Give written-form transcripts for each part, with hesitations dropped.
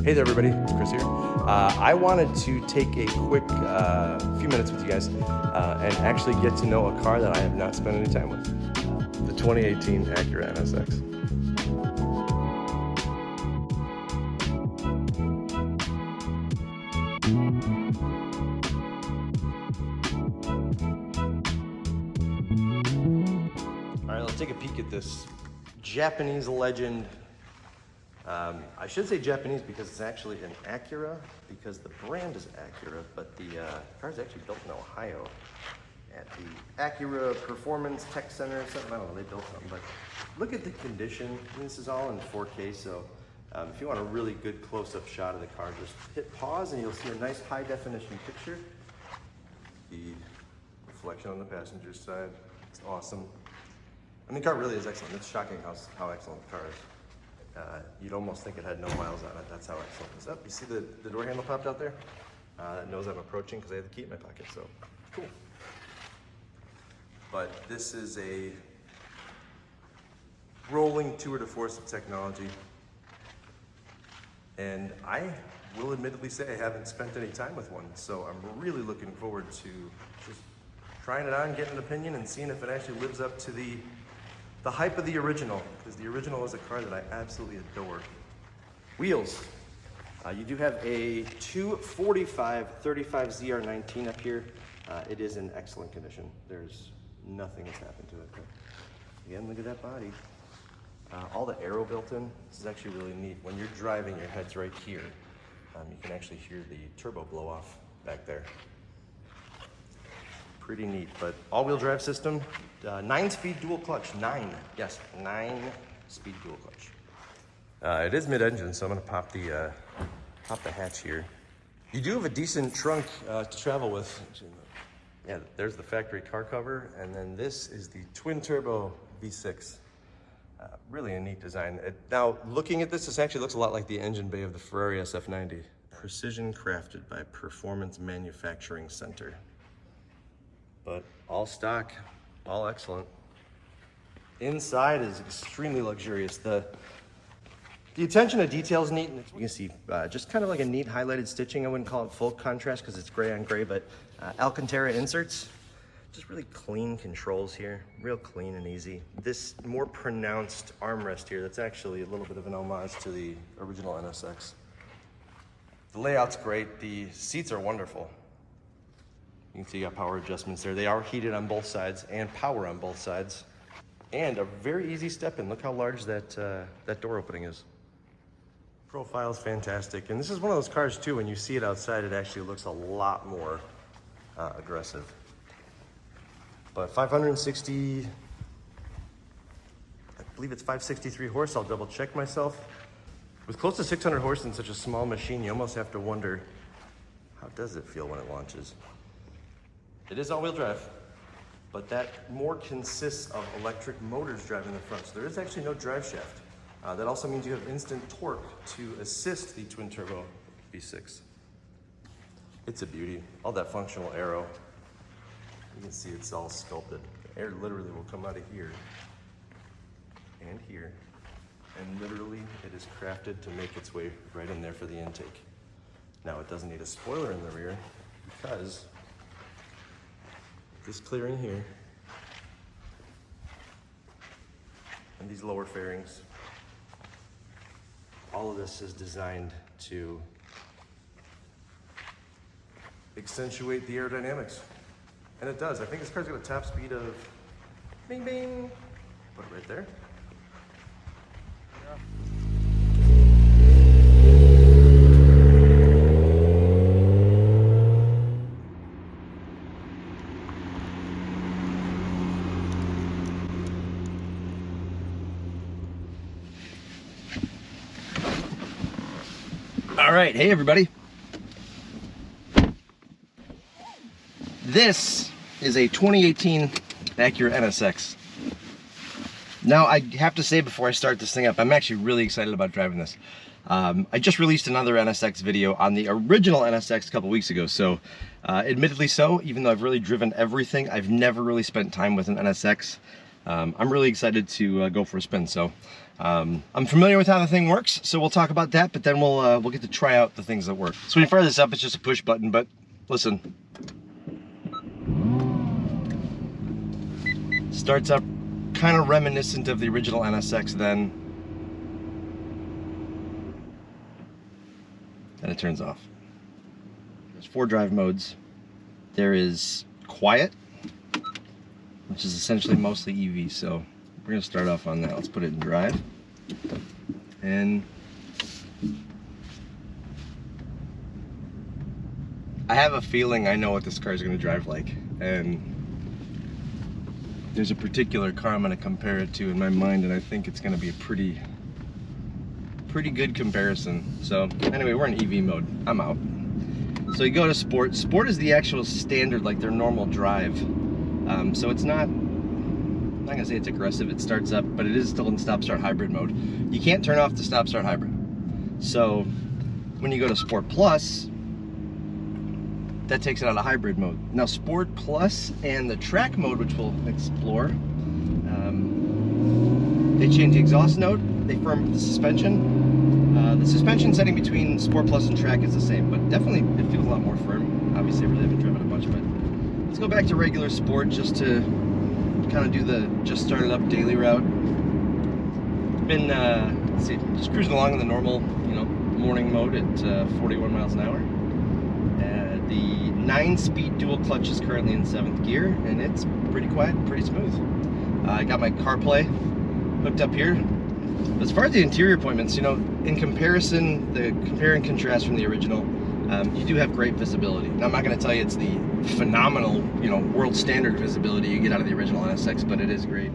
Hey there everybody, it's Chris here. I wanted to take a quick few minutes with you guys and actually get to know a car that I have not spent any time with. The 2018 Acura NSX. Alright, let's take a peek at this Japanese legend. I should say Japanese because it's actually an Acura, because the brand is Acura, but the car is actually built in Ohio at the Acura Performance Tech Center or something. I don't know, they built something, but look at the condition. I mean, this is all in 4K, so if you want a really good close-up shot of the car, just hit pause and you'll see a nice high-definition picture. The reflection on the passenger side, it's awesome. I mean, the car really is excellent. It's shocking how excellent the car is. You'd almost think it had no miles on it. That's how excellent it is. Oh, you see the door handle popped out there? That knows I'm approaching because I have the key in my pocket, so cool. But this is a rolling tour de force of technology. And I will admittedly say I haven't spent any time with one, so I'm really looking forward to just trying it on, getting an opinion, and seeing if it actually lives up to the hype of the original, because the original is a car that I absolutely adore. Wheels. You do have a 245 35 ZR19 up here. It is in excellent condition. There's nothing that's happened to it. But again, look at that body. All the aero built in. This is actually really neat. When you're driving, your head's right here. You can actually hear the turbo blow off back there. Pretty neat, but all-wheel drive system, 9-speed dual clutch, 9-speed dual clutch. It is mid-engine, so I'm gonna pop the hatch here. You do have a decent trunk to travel with. Yeah, there's the factory car cover, and then this is the twin-turbo V6. Really a neat design. Now, looking at this actually looks a lot like the engine bay of the Ferrari SF90. Precision crafted by Performance Manufacturing Center. But all stock, all excellent. Inside is extremely luxurious. The attention to detail is neat. You can see just kind of like a neat highlighted stitching. I wouldn't call it full contrast because it's gray on gray, but Alcantara inserts. Just really clean controls here, real clean and easy. This more pronounced armrest here, that's actually a little bit of an homage to the original NSX. The layout's great, the seats are wonderful. You can see you got power adjustments there. They are heated on both sides and power on both sides. And a very easy step in. Look how large that door opening is. Profile's fantastic. And this is one of those cars too, when you see it outside, it actually looks a lot more aggressive. But 560, I believe it's 563 horse. I'll double check myself. With close to 600 horse in such a small machine, you almost have to wonder, how does it feel when it launches? It is all-wheel drive, but that more consists of electric motors driving the front. So there is actually no drive shaft. That also means you have instant torque to assist the twin-turbo V6. It's a beauty. All that functional aero. You can see it's all sculpted. The air literally will come out of here and here, and literally it is crafted to make its way right in there for the intake. Now it doesn't need a spoiler in the rear because this clearing here and these lower fairings, all of this is designed to accentuate the aerodynamics. And it does. I think this car's got a top speed of bing bing. Put it right there. All right, hey everybody. This is a 2018 Acura NSX. Now, I have to say before I start this thing up, I'm actually really excited about driving this. I just released another NSX video on the original NSX a couple weeks ago, so admittedly so, even though I've really driven everything, I've never really spent time with an NSX. I'm really excited to go for a spin. So I'm familiar with how the thing works, so we'll talk about that, but then we'll get to try out the things that work. So when you fire this up, it's just a push button, but listen. Starts up kind of reminiscent of the original NSX then. And it turns off. There's 4 drive modes. There is quiet, which is essentially mostly EV, so we're gonna start off on that. Let's put it in drive. And I have a feeling I know what this car is gonna drive like, and there's a particular car I'm gonna compare it to in my mind, and I think it's gonna be a pretty good comparison. So anyway, we're in EV mode. I'm out. So you go to sport. Sport is the actual standard, like their normal drive. So it's not, I'm not gonna say it's aggressive. It starts up, but it is still in stop-start hybrid mode. You can't turn off the stop-start hybrid. So when you go to Sport Plus, that takes it out of hybrid mode. Now Sport Plus and the track mode, which we'll explore, they change the exhaust note, they firm up the suspension. The suspension setting between Sport Plus and track is the same, but definitely it feels a lot more firm. Obviously I really haven't driven it much, but let's go back to regular sport just to kind of do the just started up daily route. Been, let's see, just cruising along in the normal, morning mode at 41 miles an hour. The 9-speed dual clutch is currently in 7th gear, and it's pretty quiet, pretty smooth. I got my CarPlay hooked up here. As far as the interior appointments, in comparison, the compare and contrast from the original, you do have great visibility. Now I'm not going to tell you it's the phenomenal, world standard visibility you get out of the original NSX, but it is great.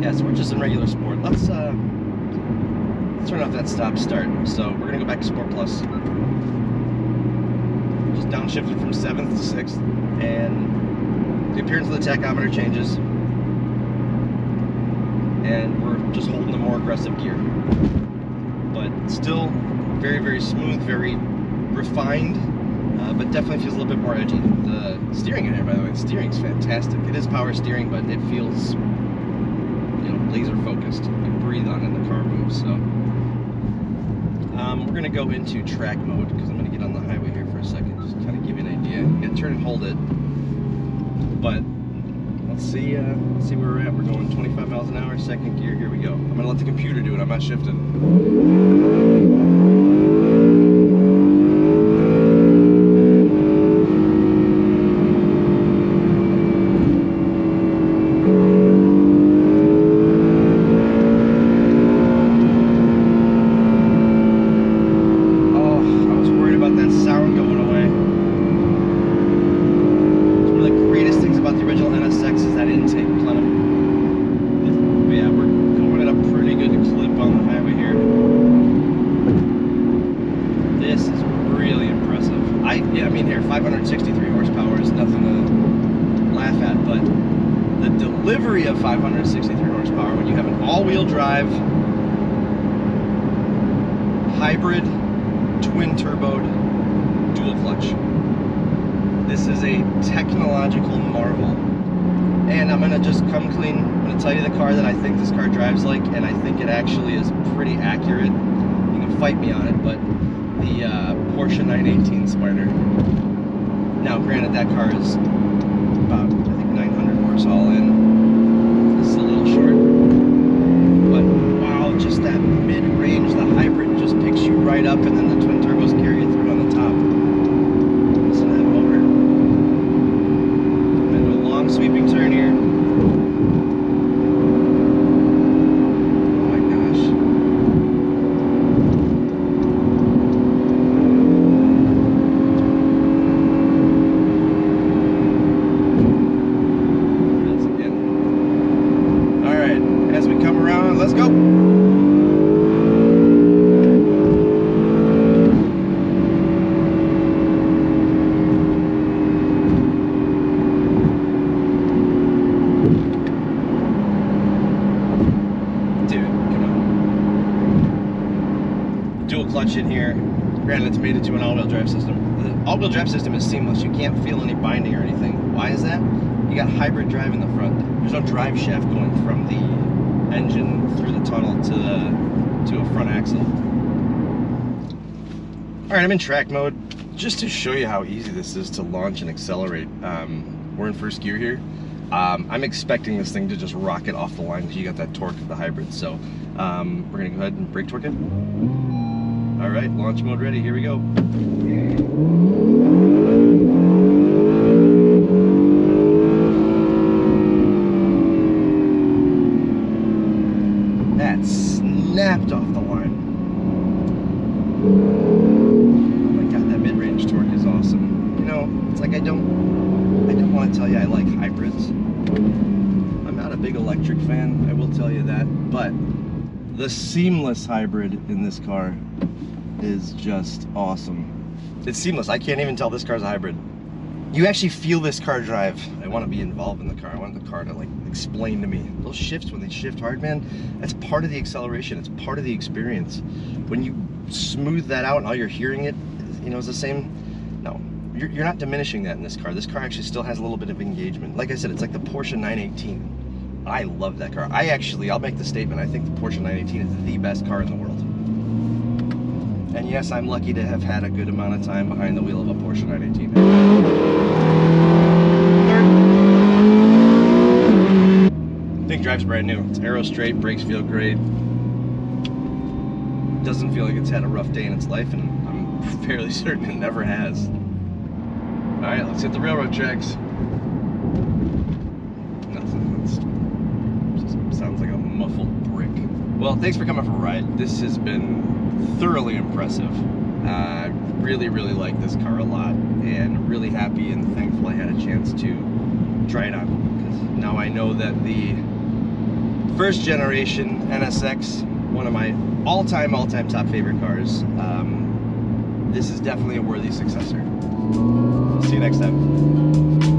Yeah, so we're just in regular sport. Let's turn off that stop start. So we're gonna go back to Sport Plus. Just downshifted from 7th to 6th, and the appearance of the tachometer changes, and we're just holding a more aggressive gear, but still very, very smooth, very refined, but definitely feels a little bit more edgy. The steering in here, by the way, the steering's fantastic. It is power steering, but it feels laser focused. You can breathe on it and the car moves. So we're gonna go into track mode because I'm gonna get on the highway here for a second, just kind of give you an idea. You gotta turn and hold it, but let's see where we're at. We're going 25 miles an hour, 2nd gear. Here we go. I'm gonna let the computer do it. I'm not shifting. Delivery of 563 horsepower when you have an all-wheel drive, hybrid, twin-turboed, dual clutch. This is a technological marvel. And I'm gonna just come clean. I'm gonna tell you the car that I think this car drives like, and I think it actually is pretty accurate. You can fight me on it, but the Porsche 918 Spider. Now, granted, that car is about, I think, 900 horse all in. This is a little short, but wow, just that mid-range, the hybrid just picks you right up, and then the twin turbos carry you through on the top. Listen to that motor. I'm gonna do a long sweeping turn here. Oh my gosh. Let's go. clutch in here. Granted, it's mated to an all-wheel drive system. The all-wheel drive system is seamless. You can't feel any binding or anything. Why is that? You got hybrid drive in the front. There's no drive shaft going from the engine through the tunnel to a front axle. All right, I'm in track mode. Just to show you how easy this is to launch and accelerate. We're in first gear here. I'm expecting this thing to just rocket off the line because you got that torque of the hybrid. So we're gonna go ahead and brake torque it. All right, launch mode ready, here we go. That snapped off the line. Oh my God, that mid-range torque is awesome. You know, it's like I don't want to tell you I like hybrids. I'm not a big electric fan, I will tell you that, but the seamless hybrid in this car is just awesome. It's seamless. I can't even tell this car's a hybrid. You actually feel this car drive. I want to be involved in the car. I want the car to like explain to me. Those shifts, when they shift hard, man, that's part of the acceleration. It's part of the experience. When you smooth that out and all you're hearing it, you know, is the same. No, you're not diminishing that in this car. This car actually still has a little bit of engagement. Like I said, it's like the Porsche 918. I love that car. I'll make the statement, I think the Porsche 918 is the best car in the world. And yes, I'm lucky to have had a good amount of time behind the wheel of a Porsche 918. Thing drives brand new. It's aero straight, brakes feel great. Doesn't feel like it's had a rough day in its life, and I'm fairly certain it never has. All right, let's hit the railroad tracks. Sounds like a muffled brick. Well, thanks for coming for a ride. This has been thoroughly impressive. I really like this car a lot, and really happy and thankful I had a chance to try it on, because now I know that the first generation NSX, one of my all-time top favorite cars, this is definitely a worthy successor. See you next time.